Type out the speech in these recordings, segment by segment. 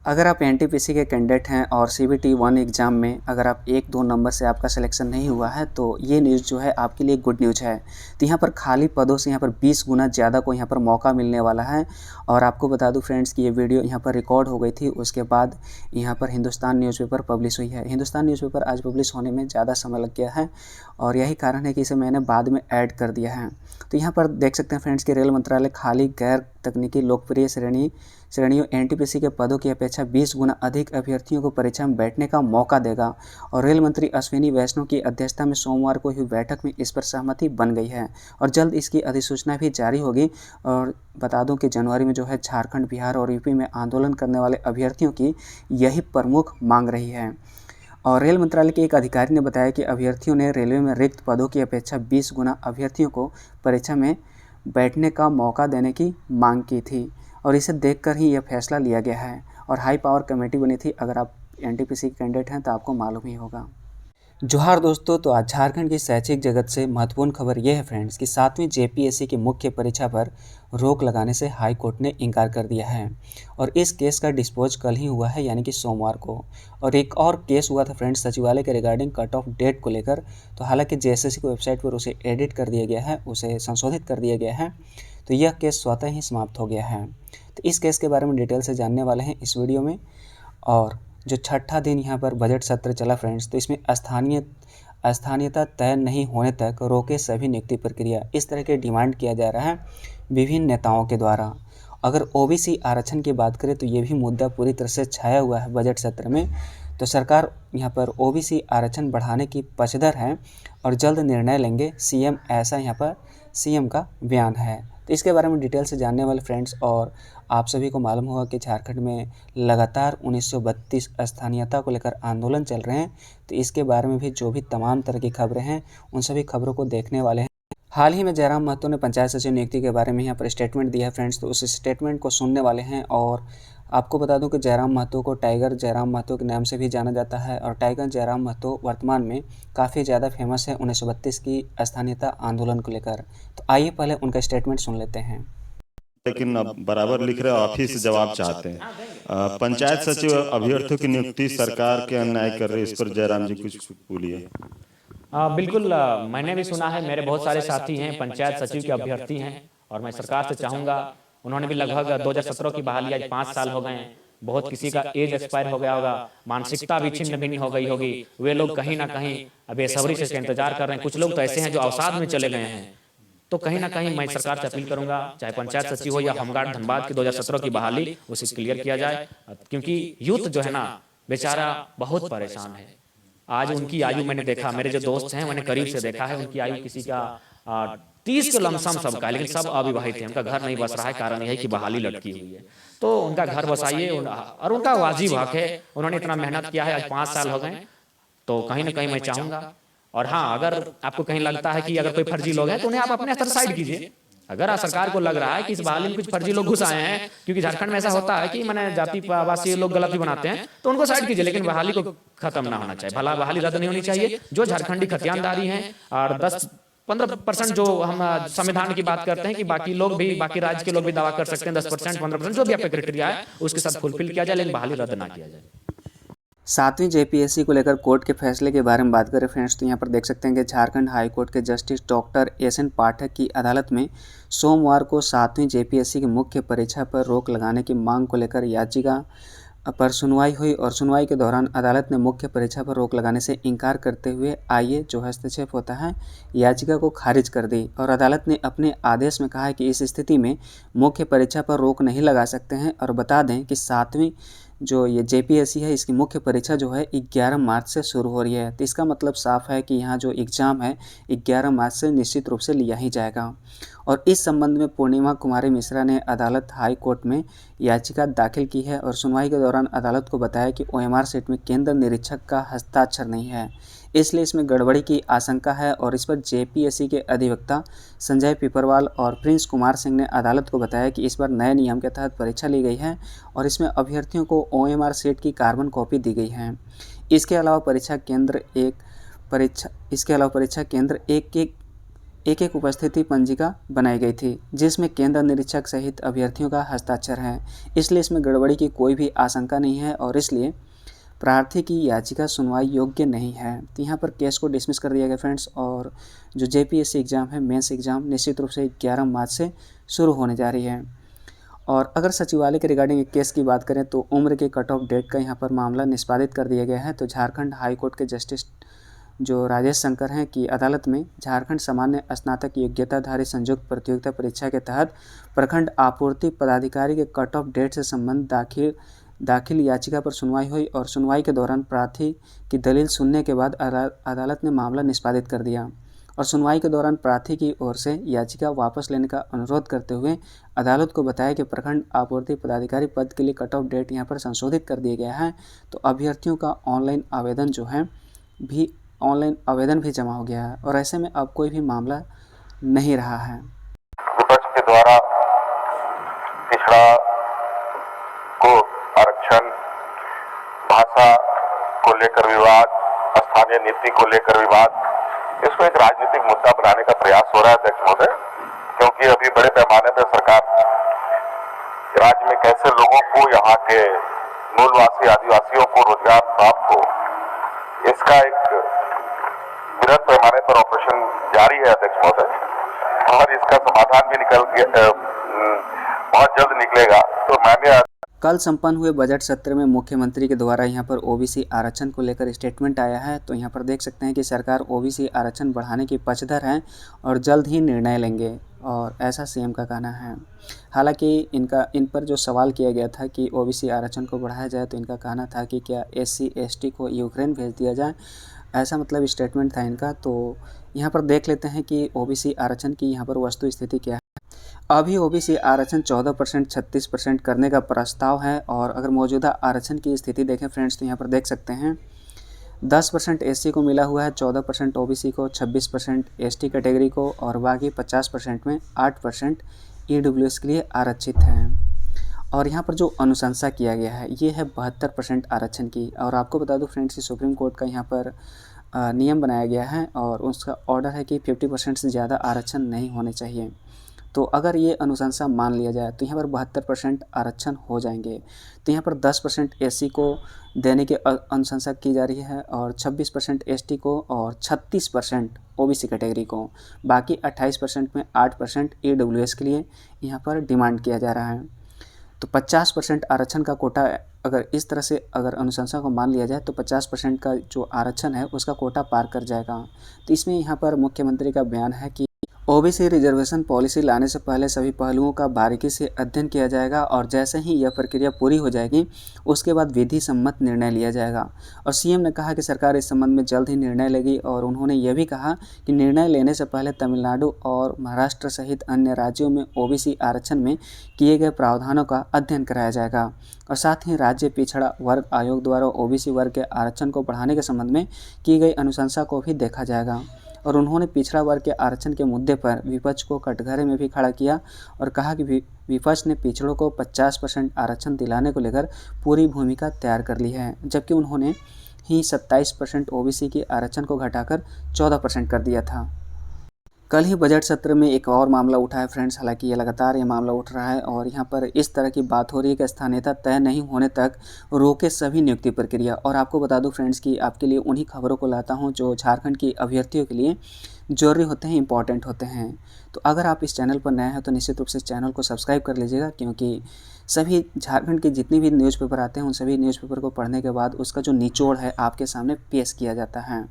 अगर आप एनटीपीसी के कैंडिडेट हैं और सीबीटी 1 एग्ज़ाम में अगर आप 1-2 नंबर से आपका सिलेक्शन नहीं हुआ है तो ये न्यूज़ जो है आपके लिए गुड न्यूज़ है। तो यहाँ पर खाली पदों से यहाँ पर 20 गुना ज़्यादा को यहाँ पर मौका मिलने वाला है। और आपको बता दूं फ्रेंड्स कि ये वीडियो यहाँ पर रिकॉर्ड हो गई थी, उसके बाद यहाँ पर हिंदुस्तान न्यूज़पेपर पब्लिश हुई है। हिंदुस्तान न्यूज़पेपर आज पब्लिश होने में ज़्यादा समय लग गया है और यही कारण है कि इसे मैंने बाद में ऐड कर दिया है। तो यहाँ पर देख सकते हैं फ्रेंड्स कि रेल मंत्रालय खाली गैर तकनीकी लोकप्रिय श्रेणियों एनटीपीसी के पदों की अपेक्षा 20 गुना अधिक अभ्यर्थियों को परीक्षा में बैठने का मौका देगा। और रेल मंत्री अश्विनी वैष्णव की अध्यक्षता में सोमवार को हुई बैठक में इस पर सहमति बन गई है और जल्द इसकी अधिसूचना भी जारी होगी। और बता दूं कि जनवरी में जो है झारखंड, बिहार और यूपी में आंदोलन करने वाले अभ्यर्थियों की यही प्रमुख मांग रही है। और रेल मंत्रालय के एक अधिकारी ने बताया कि अभ्यर्थियों ने रेलवे में रिक्त पदों की अपेक्षा 20 गुना अभ्यर्थियों को परीक्षा में बैठने का मौका देने की मांग की थी और इसे देखकर ही यह फैसला लिया गया है। और हाई पावर कमेटी बनी थी। अगर आप एनटीपीसी के कैंडिडेट हैं तो आपको मालूम ही होगा। जोहार दोस्तों, तो आज झारखंड की शैक्षिक जगत से महत्वपूर्ण खबर यह है फ्रेंड्स कि 7वीं जेपीएससी की मुख्य परीक्षा पर रोक लगाने से हाई कोर्ट ने इनकार कर दिया है और इस केस का डिस्पोज कल ही हुआ है, यानी कि सोमवार को। और एक और केस हुआ था फ्रेंड्स सचिवालय के रिगार्डिंग कट ऑफ डेट को लेकर। तो हालांकि जेएसएससी की वेबसाइट पर उसे एडिट कर दिया गया है, उसे संशोधित कर दिया गया है, तो यह केस स्वतः ही समाप्त हो गया है। तो इस केस के बारे में डिटेल से जानने वाले हैं इस वीडियो में। और जो छठा दिन यहाँ पर बजट सत्र चला फ्रेंड्स, तो इसमें स्थानीयता तय नहीं होने तक रोके सभी नियुक्ति प्रक्रिया, इस तरह के डिमांड किया जा रहा है विभिन्न नेताओं के द्वारा। अगर ओबीसी आरक्षण की बात करें तो ये भी मुद्दा पूरी तरह से छाया हुआ है बजट सत्र में। तो सरकार यहाँ पर ओबीसी आरक्षण बढ़ाने की पक्षधर है और जल्द निर्णय लेंगे सीएम, ऐसा यहाँ पर सीएम का बयान है। तो इसके बारे में डिटेल से जानने वाले फ्रेंड्स, और आप सभी को मालूम होगा कि झारखंड में लगातार 1932 स्थानीयता को लेकर आंदोलन चल रहे हैं। तो इसके बारे में भी जो भी तमाम तरह की खबरें हैं उन सभी खबरों को देखने वाले हैं। हाल ही में जयराम महतो ने पंचायत सचिव नियुक्ति के बारे में यहाँ पर स्टेटमेंट दिया है फ्रेंड्स, तो उस स्टेटमेंट को सुनने वाले हैं। और आपको बता दूं कि जयराम महतो को टाइगर जयराम महतो के नाम से भी जाना जाता है और टाइगर जयराम महतो वर्तमान में काफ़ी ज़्यादा फेमस है 1932 की स्थानीयता आंदोलन को लेकर। तो आइए पहले उनका स्टेटमेंट सुन लेते हैं। लेकिन अब बराबर लिख रहे ऑफिस से जवाब चाहते हैं। पंचायत सचिव अभ्यर्थियों की नियुक्ति सरकार के अन्याय कर रही है, इस पर जयराम जी कुछ बोलिए। बिल्कुल, मैंने भी सुना है, मेरे बहुत सारे साथी हैं पंचायत सचिव के अभ्यर्थी हैं और मैं सरकार से चाहूँगा, उन्होंने भी लगभग 2017 की बहाली आज 5 साल हो गए हैं, बहुत किसी का एज एक्सपायर हो गया होगा, मानसिकता भी छिन्न भिन्न हो गई होगी, वे लोग कहीं ना कहीं बेसब्री से इसका इंतजार कर रहे हैं। कुछ लोग तो ऐसे हैं जो अवसाद में चले गए हैं। तो कहीं ना कहीं मैं सरकार से अपील करूंगा, चाहे पंचायत सचिव हो या होमगार्ड धनबाद की 2017 की बहाली, उसे क्लियर किया जाए, क्योंकि यूथ जो है ना बेचारा बहुत परेशान है। आज उनकी आयु मैंने देखा, मेरे जो दोस्त हैं मैंने करीब से देखा है, उनकी आयु किसी का 30 के लमसम सबका है, लेकिन सब अविवाहित है, उनका घर नहीं बस रहा है। कारण यह है कि बहाली लटकी हुई है। तो उनका घर बसाइए और उनका वाजिब हक है, उन्होंने इतना मेहनत किया है, आज 5 साल हो गए। तो कहीं ना कहीं मैं चाहूंगा, और हाँ, अगर आपको कहीं लगता है कि अगर कोई फर्जी लोग हैं तो उन्हें आप अपने स्तर साइड कीजिए। अगर सरकार को लग रहा है कि इस बहाली में कुछ फर्जी लोग घुस आए हैं, क्योंकि झारखंड में ऐसा होता है कि मैंने जातिवासी लोग गलत भी बनाते हैं, तो उनको साइड कीजिए, लेकिन बहाली को खत्म ना होना चाहिए, बहाली रद्द नहीं होनी चाहिए। जो झारखंडी खतियानदारी हैं और 10-15% जो हम संविधान की बात करते हैं कि बाकी लोग भी, बाकी राज्य के लोग भी दावा कर सकते हैं, 10% 15% जो भी आपका क्राइटेरिया है उसके साथ फुलफिल किया जाए, लेकिन बहाली रद्द ना किया जाए। 7वीं जेपीएससी को लेकर कोर्ट के फैसले के बारे में बात करें फ्रेंड्स, तो यहाँ पर देख सकते हैं कि झारखंड हाई कोर्ट के जस्टिस डॉक्टर एस.एन. पाठक की अदालत में सोमवार को 7वीं जेपीएससी की मुख्य परीक्षा पर रोक लगाने की मांग को लेकर याचिका पर सुनवाई हुई और सुनवाई के दौरान अदालत ने मुख्य परीक्षा पर रोक लगाने से इनकार करते हुए आईए जो हस्तक्षेप होता है याचिका को खारिज कर दी। और अदालत ने अपने आदेश में कहा है कि इस स्थिति में मुख्य परीक्षा पर रोक नहीं लगा सकते हैं। और बता दें कि 7वीं जो ये जेपीएससी है इसकी मुख्य परीक्षा जो है 11 मार्च से शुरू हो रही है। तो इसका मतलब साफ है कि यहाँ जो एग्ज़ाम है 11 मार्च से निश्चित रूप से लिया ही जाएगा। और इस संबंध में पूर्णिमा कुमारी मिश्रा ने अदालत हाई कोर्ट में याचिका दाखिल की है और सुनवाई के दौरान अदालत को बताया कि ओएमआर शीट में केंद्र निरीक्षक का हस्ताक्षर नहीं है, इसलिए इसमें गड़बड़ी की आशंका है। और इस पर जेपीएससी के अधिवक्ता संजय पिपरवाल और प्रिंस कुमार सिंह ने अदालत को बताया कि इस बार नए नियम के तहत परीक्षा ली गई है और इसमें अभ्यर्थियों को ओएमआर शीट की कार्बन कॉपी दी गई है। इसके अलावा परीक्षा केंद्र एक एक एक उपस्थिति पंजिका बनाई गई थी जिसमें केंद्र निरीक्षक सहित अभ्यर्थियों का हस्ताक्षर है। इसलिए इसमें गड़बड़ी की कोई भी आशंका नहीं है और इसलिए प्रार्थी की याचिका सुनवाई योग्य नहीं है। तो यहाँ पर केस को डिसमिस कर दिया गया फ्रेंड्स। और जो जेपीएससी एग्ज़ाम है, मेंस एग्ज़ाम निश्चित रूप से 11 मार्च से शुरू होने जा रही है। और अगर सचिवालय के रिगार्डिंग एक केस की बात करें तो उम्र के कट ऑफ डेट का यहाँ पर मामला निष्पादित कर दिया गया है। तो झारखंड हाई कोर्ट के जस्टिस जो राजेश शंकर हैं की अदालत में झारखंड सामान्य स्नातक योग्यताधारी संयुक्त प्रतियोगिता परीक्षा के तहत प्रखंड आपूर्ति पदाधिकारी के कट ऑफ डेट से संबंध दाखिल याचिका पर सुनवाई हुई और सुनवाई के दौरान प्रार्थी की दलील सुनने के बाद अदालत ने मामला निष्पादित कर दिया और सुनवाई के दौरान प्रार्थी की ओर से याचिका वापस लेने का अनुरोध करते हुए अदालत को बताया कि प्रखंड आपूर्ति पदाधिकारी पद के लिए कट ऑफ डेट यहाँ पर संशोधित कर दिया गया है। तो अभ्यर्थियों का ऑनलाइन आवेदन भी जमा हो गया है और ऐसे में अब कोई भी मामला नहीं रहा है। विपक्ष के द्वारा पिछड़ा को आरक्षण, भाषा को लेकर विवाद, स्थानीय नीति को लेकर विवाद, इसको एक राजनीतिक मुद्दा बनाने का प्रयास हो रहा है अध्यक्ष महोदय। क्योंकि अभी बड़े पैमाने पर सरकार राज्य में कैसे लोगों को, यहाँ के मूलवासी आदिवासियों को रोजगार प्राप्त हो, इसका एक बृहद पैमाने पर ऑपरेशन जारी है अध्यक्ष महोदय और इसका समाधान भी बहुत जल्द निकलेगा। तो मैंने कल संपन्न हुए बजट सत्र में मुख्यमंत्री के द्वारा यहाँ पर ओबीसी आरक्षण को लेकर स्टेटमेंट आया है। तो यहाँ पर देख सकते हैं कि सरकार ओबीसी आरक्षण बढ़ाने की पक्षधर है और जल्द ही निर्णय लेंगे और ऐसा सीएम का कहना है। हालांकि इन पर जो सवाल किया गया था कि ओबीसी आरक्षण को बढ़ाया जाए तो इनका कहना था कि क्या एससी एसटी को यूक्रेन भेज दिया जाए, ऐसा मतलब स्टेटमेंट था इनका। तो यहाँ पर देख लेते हैं कि ओबीसी आरक्षण की यहाँ पर वस्तु स्थिति क्या है। अभी ओबीसी आरक्षण 14% 36% करने का प्रस्ताव है और अगर मौजूदा आरक्षण की स्थिति देखें फ्रेंड्स तो यहाँ पर देख सकते हैं 10% एससी को मिला हुआ है, 14% ओबीसी को, 26% एसटी कैटेगरी को और बाकी 50% में 8% ईडब्ल्यूएस के लिए आरक्षित हैं। और यहाँ पर जो अनुशंसा किया गया है ये है 72% आरक्षण की। और आपको बता दूं फ्रेंड्स कि सुप्रीम कोर्ट का यहाँ पर नियम बनाया गया है और उसका ऑर्डर है कि 50% से ज़्यादा आरक्षण नहीं होने चाहिए। तो अगर ये अनुशंसा मान लिया जाए तो यहाँ पर 72% आरक्षण हो जाएंगे। तो यहाँ पर 10% एससी को देने की अनुशंसा की जा रही है और 26% एसटी को और 36% ओबीसी कैटेगरी को, बाकी 28% में 8% ईडब्ल्यूएस के लिए यहाँ पर डिमांड किया जा रहा है। तो 50% आरक्षण का कोटा अगर इस तरह से अगर अनुशंसा को मान लिया जाए तो 50% का जो आरक्षण है उसका कोटा पार कर जाएगा। तो इसमें यहाँ पर मुख्यमंत्री का बयान है कि ओबीसी रिजर्वेशन पॉलिसी लाने से पहले सभी पहलुओं का बारीकी से अध्ययन किया जाएगा और जैसे ही यह प्रक्रिया पूरी हो जाएगी उसके बाद विधि सम्मत निर्णय लिया जाएगा। और सीएम ने कहा कि सरकार इस संबंध में जल्द ही निर्णय लेगी और उन्होंने यह भी कहा कि निर्णय लेने से पहले तमिलनाडु और महाराष्ट्र सहित अन्य राज्यों में ओबीसी आरक्षण में किए गए प्रावधानों का अध्ययन कराया जाएगा। और साथ ही राज्य पिछड़ा वर्ग आयोग द्वारा ओबीसी वर्ग के आरक्षण को बढ़ाने के संबंध में की गई अनुशंसा को भी देखा जाएगा। और उन्होंने पिछड़ा वर्ग के आरक्षण के मुद्दे पर विपक्ष को कटघरे में भी खड़ा किया और कहा कि विपक्ष ने पिछड़ों को 50% आरक्षण दिलाने को लेकर पूरी भूमिका तैयार कर ली है, जबकि उन्होंने ही 27% ओबीसी के आरक्षण को घटाकर 14% कर दिया था। कल ही बजट सत्र में एक और मामला उठा है फ्रेंड्स। हालांकि ये लगातार ये मामला उठ रहा है और यहाँ पर इस तरह की बात हो रही है कि स्थानीयता तय नहीं होने तक रोके सभी नियुक्ति प्रक्रिया। और आपको बता दूं फ्रेंड्स कि आपके लिए उन्हीं खबरों को लाता हूँ जो झारखंड की अभ्यर्थियों के लिए जरूरी होते हैं, इंपॉर्टेंट होते हैं। तो अगर आप इस चैनल पर नए हैं तो निश्चित रूप से चैनल को सब्सक्राइब कर लीजिएगा, क्योंकि सभी झारखंड के जितने भी न्यूज़पेपर आते हैं उन सभी न्यूज़पेपर को पढ़ने के बाद उसका जो निचोड़ है आपके सामने पेश किया जाता है।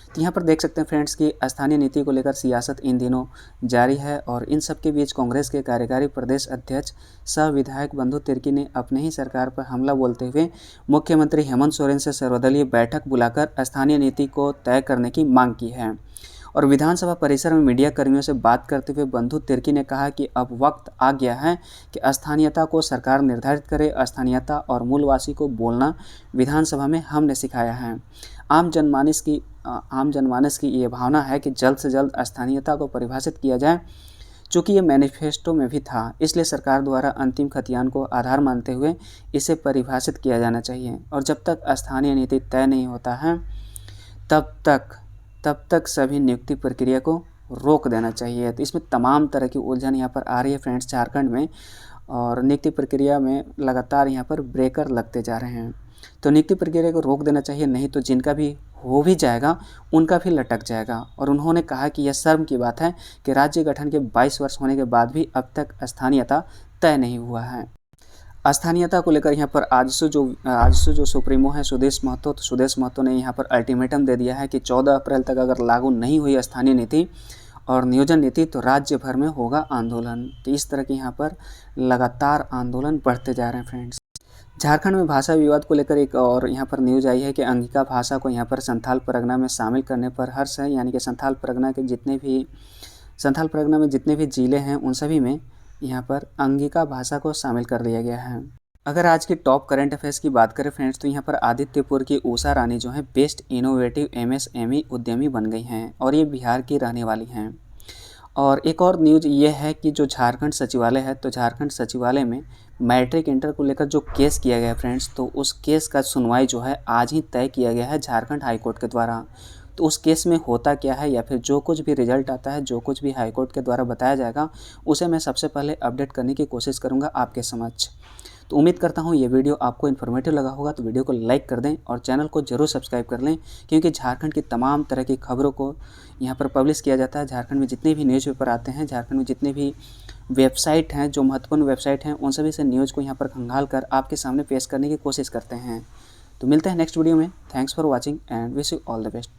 तो यहाँ पर देख सकते हैं फ्रेंड्स कि स्थानीय नीति को लेकर सियासत इन दिनों जारी है और इन सब के बीच कांग्रेस के कार्यकारी प्रदेश अध्यक्ष सह विधायक बंधु तिर्की ने अपने ही सरकार पर हमला बोलते हुए मुख्यमंत्री हेमंत सोरेन से सर्वदलीय बैठक बुलाकर स्थानीय नीति को तय करने की मांग की है। और विधानसभा परिसर में मीडिया कर्मियों से बात करते हुए बंधु तिर्की ने कहा कि अब वक्त आ गया है कि स्थानीयता को सरकार निर्धारित करे। स्थानीयता और मूलवासी को बोलना विधानसभा में हमने सिखाया है। आम जनमानस की ये भावना है कि जल्द से जल्द स्थानीयता को परिभाषित किया जाए। चूँकि ये मैनिफेस्टो में भी था, इसलिए सरकार द्वारा अंतिम खतियान को आधार मानते हुए इसे परिभाषित किया जाना चाहिए। और जब तक स्थानीय नीति तय नहीं होता है तब तक सभी नियुक्ति प्रक्रिया को रोक देना चाहिए। तो इसमें तमाम तरह की उलझन यहाँ पर आ रही है फ्रेंड्स झारखंड में, और नियुक्ति प्रक्रिया में लगातार यहाँ पर ब्रेकर लगते जा रहे हैं। तो नियुक्ति प्रक्रिया को रोक देना चाहिए, नहीं तो जिनका भी हो भी जाएगा उनका भी लटक जाएगा। और उन्होंने कहा कि यह शर्म की बात है कि राज्य गठन के 22 वर्ष होने के बाद भी अब तक स्थानीयता तय नहीं हुआ है। स्थानीयता को लेकर यहाँ पर आजसू जो सुप्रीमो है सुदेश महतो, तो सुदेश महतो ने यहाँ पर अल्टीमेटम दे दिया है कि 14 अप्रैल तक अगर लागू नहीं हुई स्थानीय नीति और नियोजन नीति तो राज्य भर में होगा आंदोलन। तो इस तरह के यहाँ पर लगातार आंदोलन बढ़ते जा रहे हैं फ्रेंड्स। झारखंड में भाषा विवाद को लेकर एक और यहाँ पर न्यूज आई है कि अंगिका भाषा को यहाँ पर संथाल परगना में शामिल करने पर हर्ष है। यानी कि संथाल परगना में जितने भी जिले हैं उन सभी में यहाँ पर अंगिका भाषा को शामिल कर लिया गया है। अगर आज की टॉप करंट अफेयर्स की बात करें फ्रेंड्स, तो यहाँ पर आदित्यपुर की उषा रानी जो है बेस्ट इनोवेटिव MSME उद्यमी बन गई हैं और ये बिहार की रहने वाली हैं। और एक और न्यूज़ ये है कि जो झारखंड सचिवालय है, तो झारखंड सचिवालय में मैट्रिक इंटर को लेकर जो केस किया गया फ्रेंड्स, तो उस केस का सुनवाई जो है आज ही तय किया गया है झारखंड हाईकोर्ट के द्वारा। तो उस केस में होता क्या है या फिर जो कुछ भी रिजल्ट आता है, जो कुछ भी हाईकोर्ट के द्वारा बताया जाएगा, उसे मैं सबसे पहले अपडेट करने की कोशिश करूँगा आपके समक्ष। तो उम्मीद करता हूँ ये वीडियो आपको इन्फॉर्मेटिव लगा होगा, तो वीडियो को लाइक कर दें और चैनल को जरूर सब्सक्राइब कर लें, क्योंकि झारखंड की तमाम तरह की खबरों को यहाँ पर पब्लिश किया जाता है। झारखंड में जितने भी न्यूज़पेपर आते हैं, झारखंड में जितने भी वेबसाइट हैं, जो महत्वपूर्ण वेबसाइट हैं, उन सभी से न्यूज़ को यहाँ पर खंगाल कर आपके सामने पेश करने की कोशिश करते हैं। तो मिलते हैं नेक्स्ट वीडियो में। Thanks for watching and wish you all the best.